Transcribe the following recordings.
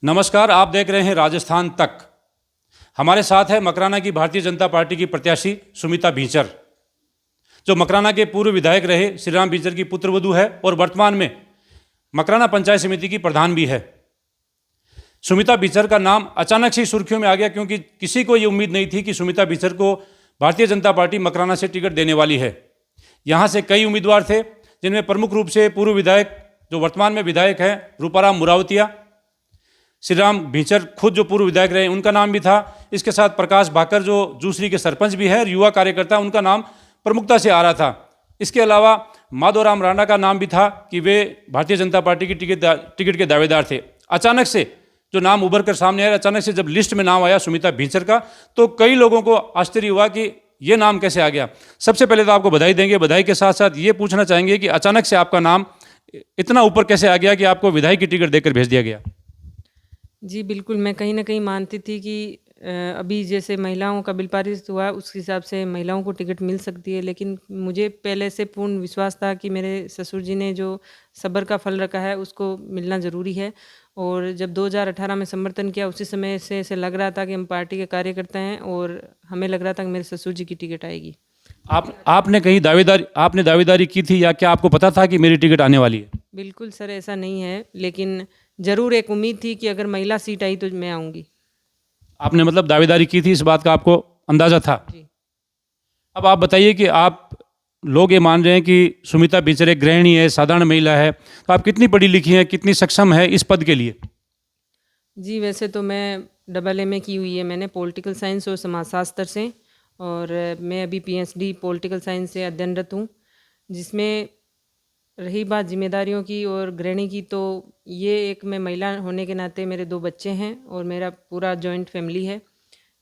नमस्कार, आप देख रहे हैं राजस्थान तक। हमारे साथ है मकराना की भारतीय जनता पार्टी की प्रत्याशी सुमिता भींचर, जो मकराना के पूर्व विधायक रहे श्री राम भींचर की पुत्रवधू है और वर्तमान में मकराना पंचायत समिति की प्रधान भी है। सुमिता भींचर का नाम अचानक से सुर्खियों में आ गया, क्योंकि किसी को ये उम्मीद नहीं थी कि सुमिता भींचर को भारतीय जनता पार्टी मकराना से टिकट देने वाली है। यहाँ से कई उम्मीदवार थे, जिनमें प्रमुख रूप से पूर्व विधायक जो वर्तमान में विधायक हैं रूपाराम मुरावतिया, श्री राम भींचर खुद जो पूर्व विधायक रहे उनका नाम भी था। इसके साथ प्रकाश भाकर जो जूसरी के सरपंच भी हैं और युवा कार्यकर्ता, उनका नाम प्रमुखता से आ रहा था। इसके अलावा माधोराम राणा का नाम भी था कि वे भारतीय जनता पार्टी की टिकट के दावेदार थे। अचानक से जो नाम उभर कर सामने आया, अचानक से जब लिस्ट में नाम आया सुमिता भींचर का, तो कई लोगों को आश्चर्य हुआ कि ये नाम कैसे आ गया। सबसे पहले तो आपको बधाई देंगे, बधाई के साथ साथ ये पूछना चाहेंगे कि अचानक से आपका नाम इतना ऊपर कैसे आ गया कि आपको विधायक की टिकट देकर भेज दिया गया। जी बिल्कुल, मैं कहीं न कहीं मानती थी कि अभी जैसे महिलाओं का बिल पारित हुआ उस हिसाब से महिलाओं को टिकट मिल सकती है, लेकिन मुझे पहले से पूर्ण विश्वास था कि मेरे ससुर जी ने जो सब्र का फल रखा है उसको मिलना ज़रूरी है। और जब 2018 में समर्थन किया, उसी समय से ऐसे लग रहा था कि हम पार्टी के कार्यकर्ता हैं और हमें लग रहा था कि मेरे ससुर जी की टिकट आएगी। आपने दावेदारी की थी, या क्या आपको पता था कि मेरी टिकट आने वाली है? बिल्कुल सर, ऐसा नहीं है, लेकिन ज़रूर एक उम्मीद थी कि अगर महिला सीट आई तो मैं आऊँगी। आपने मतलब दावेदारी की थी, इस बात का आपको अंदाजा था। जी। अब आप बताइए कि लोग ये मान रहे हैं कि सुमिता भींचर एक गृहिणी है, साधारण महिला है, तो आप कितनी पढ़ी लिखी हैं, कितनी सक्षम है इस पद के लिए? जी, वैसे तो मैं डबल एमए की हुई है मैंने पॉलिटिकल साइंस और समाजशास्त्र से, और मैं अभी पीएचडी पॉलिटिकल साइंस से अध्ययनरत हूँ। जिसमें रही बात जिम्मेदारियों की और गृहिणी की, तो ये एक मैं महिला होने के नाते मेरे 2 बच्चे हैं और मेरा पूरा जॉइंट फैमिली है,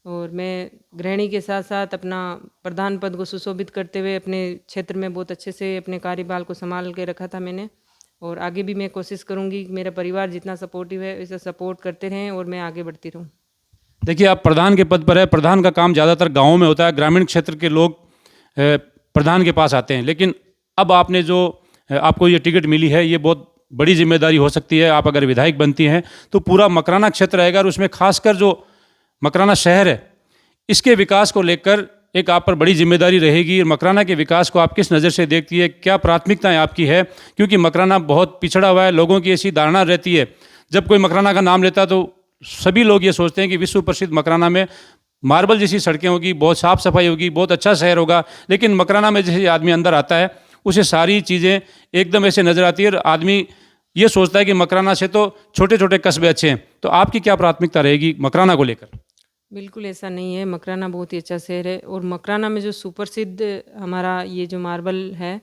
और मैं गृहिणी के साथ साथ अपना प्रधान पद को सुशोभित करते हुए अपने क्षेत्र में बहुत अच्छे से अपने कार्यभार को संभाल के रखा था मैंने। और आगे भी मैं कोशिश करूंगी कि मेरा परिवार जितना सपोर्टिव है वैसे सपोर्ट करते रहें और मैं आगे बढ़ती रहूं। देखिए, आप प्रधान के पद पर है। प्रधान का काम ज़्यादातर गाँवों में होता है, ग्रामीण क्षेत्र के लोग प्रधान के पास आते हैं। लेकिन अब आपको ये टिकट मिली है, ये बहुत बड़ी जिम्मेदारी हो सकती है। आप अगर विधायक बनती हैं तो पूरा मकराना क्षेत्र रहेगा, और उसमें खासकर जो मकराना शहर है, इसके विकास को लेकर एक आप पर बड़ी जिम्मेदारी रहेगी। मकराना के विकास को आप किस नज़र से देखती है, क्या प्राथमिकताएं आपकी है? क्योंकि मकराना बहुत पिछड़ा हुआ है। लोगों की ऐसी धारणा रहती है, जब कोई मकराना का नाम लेता है तो सभी लोग ये सोचते हैं कि विश्व प्रसिद्ध मकराना में मार्बल जैसी सड़कें होगी, बहुत साफ सफाई होगी, बहुत अच्छा शहर होगा। लेकिन मकराना में जैसे आदमी अंदर आता है, उसे सारी चीज़ें एकदम ऐसे नज़र आती है और आदमी ये सोचता है कि मकराना से तो छोटे छोटे कस्बे अच्छे हैं। तो आपकी क्या प्राथमिकता रहेगी मकराना को लेकर? बिल्कुल ऐसा नहीं है, मकराना बहुत ही अच्छा शहर है, और मकराना में जो सुप्रसिद्ध हमारा ये जो मार्बल है,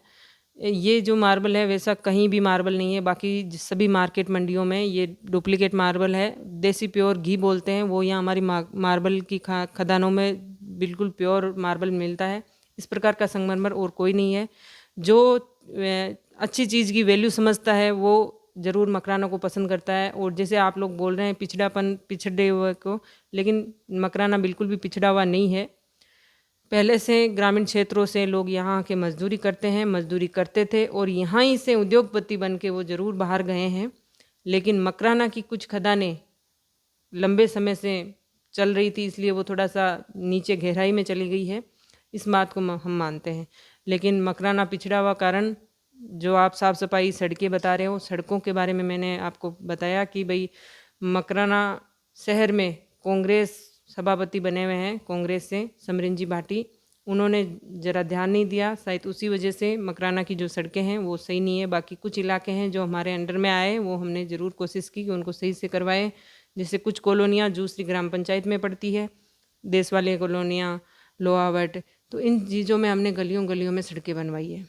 ये जो मार्बल है वैसा कहीं भी मार्बल नहीं है। बाकी सभी मार्केट मंडियों में ये डुप्लीकेट मार्बल है। देसी प्योर घी बोलते हैं वो, यहाँ हमारी मार्बल की खदानों में बिल्कुल प्योर मार्बल मिलता है। इस प्रकार का संगमरमर और कोई नहीं है। जो अच्छी चीज़ की वैल्यू समझता है वो ज़रूर मकराना को पसंद करता है। और जैसे आप लोग बोल रहे हैं पिछड़ापन, पिछड़े हुए को, लेकिन मकराना बिल्कुल भी पिछड़ा हुआ नहीं है। पहले से ग्रामीण क्षेत्रों से लोग यहाँ के मजदूरी करते हैं, मजदूरी करते थे और यहाँ ही से उद्योगपति बन के वो ज़रूर बाहर गए हैं। लेकिन मकराना की कुछ खदानें लंबे समय से चल रही थी, इसलिए वो थोड़ा सा नीचे गहराई में चली गई है, इस बात को हम मानते हैं। लेकिन मकराना पिछड़ा हुआ कारण, जो आप साफ़ सफाई सड़कें बता रहे हो, सड़कों के बारे में मैंने आपको बताया कि भाई मकराना शहर में कांग्रेस सभापति बने हुए हैं, कांग्रेस से समरीन जी भाटी, उन्होंने ज़रा ध्यान नहीं दिया। शायद उसी वजह से मकराना की जो सड़कें हैं वो सही नहीं है। बाकी कुछ इलाके हैं जो हमारे अंडर में आए, वो हमने ज़रूर कोशिश की कि उनको सही से करवाएं। जैसे कुछ कॉलोनियाँ जूसरी ग्राम पंचायत में पड़ती है, देश वाले कॉलोनियाँ, लोहावट, तो इन चीज़ों में हमने गलियों गलियों में सड़कें बनवाई है।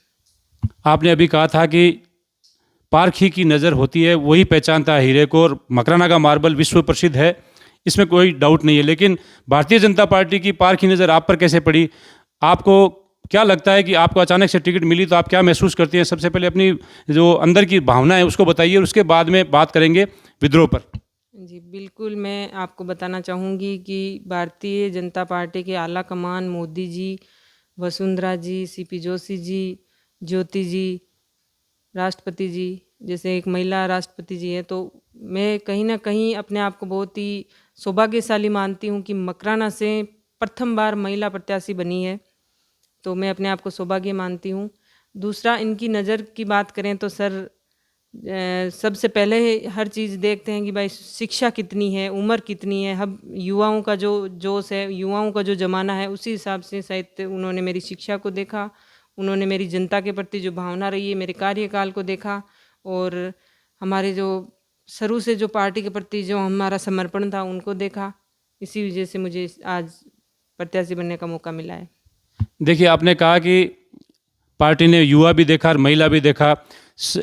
आपने अभी कहा था कि पारखी की नज़र होती है, वही पहचानता है हीरे को, और मकराना का मार्बल विश्व प्रसिद्ध है, इसमें कोई डाउट नहीं है। लेकिन भारतीय जनता पार्टी की पारखी नज़र आप पर कैसे पड़ी? आपको क्या लगता है कि आपको अचानक से टिकट मिली तो आप क्या महसूस करती हैं? सबसे पहले अपनी जो अंदर की भावना है उसको बताइए, और उसके बाद में बात करेंगे विद्रोह पर। जी बिल्कुल, मैं आपको बताना चाहूँगी कि भारतीय जनता पार्टी के आला कमान मोदी जी, वसुंधरा जी, सीपी जोशी जी, ज्योति जी, राष्ट्रपति जी, जैसे एक महिला राष्ट्रपति जी है, तो मैं कहीं ना कहीं अपने आप को बहुत ही सौभाग्यशाली मानती हूँ कि मकराना से प्रथम बार महिला प्रत्याशी बनी है, तो मैं अपने आप को सौभाग्य मानती हूँ। दूसरा, इनकी नज़र की बात करें तो सर सबसे पहले हर चीज़ देखते हैं कि भाई शिक्षा कितनी है, उम्र कितनी है। अब युवाओं का जो जोश है, युवाओं का जो ज़माना है, उसी हिसाब से शायद उन्होंने मेरी शिक्षा को देखा, उन्होंने मेरी जनता के प्रति जो भावना रही है, मेरे कार्यकाल को देखा, और हमारे जो शुरू से जो पार्टी के प्रति जो हमारा समर्पण था उनको देखा। इसी वजह से मुझे आज प्रत्याशी बनने का मौका मिला है। देखिए, आपने कहा कि पार्टी ने युवा भी देखा और महिला भी देखा।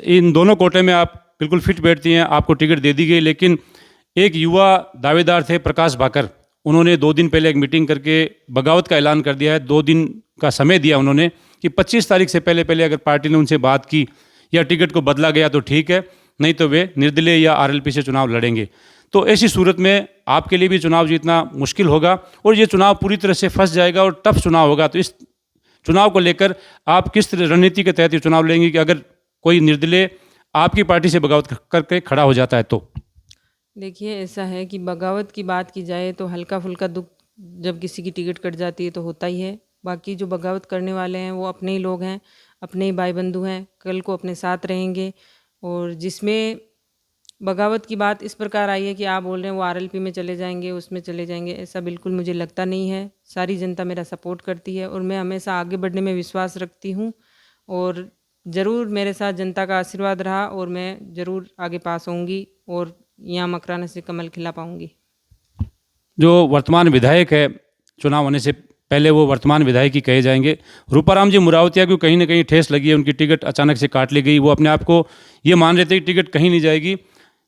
इन दोनों कोटे में आप बिल्कुल फिट बैठती हैं, आपको टिकट दे दी गई। लेकिन एक युवा दावेदार थे प्रकाश भाकर, उन्होंने 2 दिन पहले एक मीटिंग करके बगावत का ऐलान कर दिया है। 2 दिन का समय दिया उन्होंने कि 25 तारीख से पहले अगर पार्टी ने उनसे बात की या टिकट को बदला गया तो ठीक है, नहीं तो वे निर्दलीय या आरएलपी से चुनाव लड़ेंगे। तो ऐसी सूरत में आपके लिए भी चुनाव जीतना मुश्किल होगा और ये चुनाव पूरी तरह से फंस जाएगा और टफ चुनाव होगा। तो इस चुनाव को लेकर आप किस रणनीति के तहत ये चुनाव लेंगे कि अगर कोई निर्दलीय आपकी पार्टी से बगावत करके खड़ा हो जाता है तो? देखिए, ऐसा है कि बगावत की बात की जाए तो हल्का फुल्का दुख जब किसी की टिकट कट जाती है तो होता ही है। बाकी जो बगावत करने वाले हैं वो अपने ही लोग हैं, अपने ही भाई बंधु हैं, कल को अपने साथ रहेंगे। और जिसमें बगावत की बात इस प्रकार आई है कि आप बोल रहे हैं वो आरएलपी में चले जाएंगे, उसमें चले जाएंगे, ऐसा बिल्कुल मुझे लगता नहीं है। सारी जनता मेरा सपोर्ट करती है और मैं हमेशा आगे बढ़ने में विश्वास रखती हूँ, और ज़रूर मेरे साथ जनता का आशीर्वाद रहा और मैं ज़रूर आगे पास होंगी और यहाँ मकराना से कमल खिला पाऊँगी। जो वर्तमान विधायक है, चुनाव होने से पहले वो वर्तमान विधायक ही कहे जाएंगे, रूपाराम जी मुरावतिया को कहीं ना कहीं ठेस लगी है, उनकी टिकट अचानक से काट ली गई। वो अपने आप को ये मान रहे थे कि टिकट कहीं नहीं जाएगी,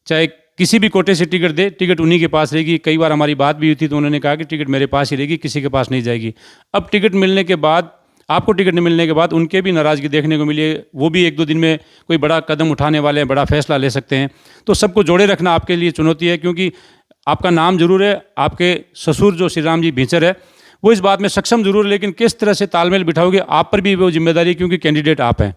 चाहे किसी भी कोटे से टिकट दे, टिकट उन्हीं के पास रहेगी। कई बार हमारी बात भी हुई थी तो उन्होंने कहा कि टिकट मेरे पास ही रहेगी, किसी के पास नहीं जाएगी। अब टिकट मिलने के बाद, आपको टिकट नहीं मिलने के बाद उनके भी नाराज़गी देखने को मिली है। वो भी 1-2 दिन में कोई बड़ा कदम उठाने वाले हैं, बड़ा फैसला ले सकते हैं। तो सबको जोड़े रखना आपके लिए चुनौती है, क्योंकि आपका नाम जरूर है, आपके ससुर जो श्री राम जी भींचर है वो इस बात में सक्षम जरूर है, लेकिन किस तरह से तालमेल बिठाओगे, आप पर भी वो जिम्मेदारी, क्योंकि कैंडिडेट आप हैं।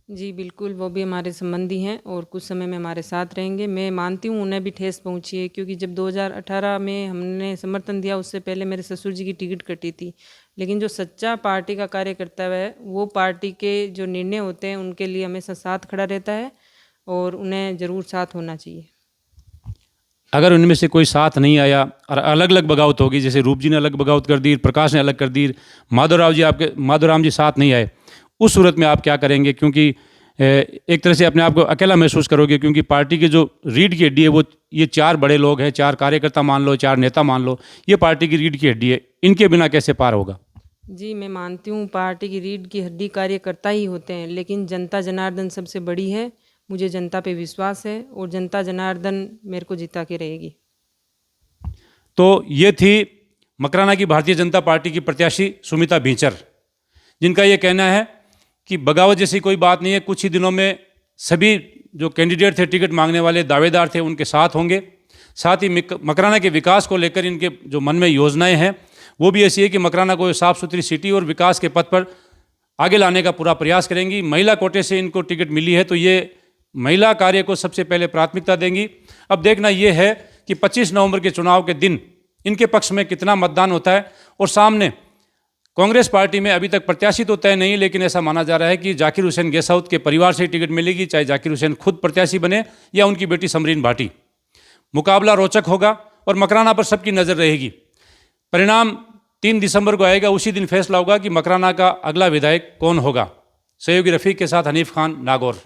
जी बिल्कुल, वो भी हमारे संबंधी हैं और कुछ समय में हमारे साथ रहेंगे। मैं मानती हूँ उन्हें भी ठेस पहुँची है, क्योंकि जब 2018 में हमने समर्थन दिया उससे पहले मेरे ससुर जी की टिकट कटी थी। लेकिन जो सच्चा पार्टी का कार्यकर्ता है वो पार्टी के जो निर्णय होते हैं उनके लिए हमेशा साथ खड़ा रहता है और उन्हें ज़रूर साथ होना चाहिए। अगर उनमें से कोई साथ नहीं आया और अलग अलग बगावत होगी, जैसे रूप जी ने अलग बगावत कर दी, प्रकाश ने अलग कर दी, माधवराम जी साथ नहीं आए, उस सूरत में आप क्या करेंगे? क्योंकि एक तरह से अपने आप को अकेला महसूस करोगे, क्योंकि पार्टी की जो रीढ़ की हड्डी है वो ये 4 बड़े लोग हैं, 4 कार्यकर्ता मान लो, 4 नेता मान लो, ये पार्टी की रीढ़ की हड्डी है, इनके बिना कैसे पार होगा? जी, मैं मानती हूँ पार्टी की रीढ़ की हड्डी कार्यकर्ता ही होते हैं, लेकिन जनता जनार्दन सबसे बड़ी है। मुझे जनता पे विश्वास है और जनता जनार्दन मेरे को जिता के रहेगी। तो ये थी मकराना की भारतीय जनता पार्टी की प्रत्याशी सुमिता भींचर, जिनका ये कहना है कि बगावत जैसी कोई बात नहीं है। कुछ ही दिनों में सभी जो कैंडिडेट थे, टिकट मांगने वाले दावेदार थे, उनके साथ होंगे। साथ ही मकराना के विकास को लेकर इनके जो मन में योजनाएं हैं वो भी ऐसी है कि मकराना को साफ़ सुथरी सिटी और विकास के पथ पर आगे लाने का पूरा प्रयास करेंगी। महिला कोटे से इनको टिकट मिली है तो ये महिला कार्य को सबसे पहले प्राथमिकता देंगी। अब देखना ये है कि 25 नवंबर के चुनाव के दिन इनके पक्ष में कितना मतदान होता है। और सामने कांग्रेस पार्टी में अभी तक प्रत्याशी तो तय नहीं, लेकिन ऐसा माना जा रहा है कि जाकिर हुसैन गहसाउत के परिवार से टिकट मिलेगी, चाहे जाकिर हुसैन खुद प्रत्याशी बने या उनकी बेटी समरीन भाटी। मुकाबला रोचक होगा और मकराना पर सबकी नज़र रहेगी। परिणाम 3 दिसंबर को आएगा, उसी दिन फैसला होगा कि मकराना का अगला विधायक कौन होगा। सहयोगी रफ़ीक के साथ हनीफ खान, नागौर।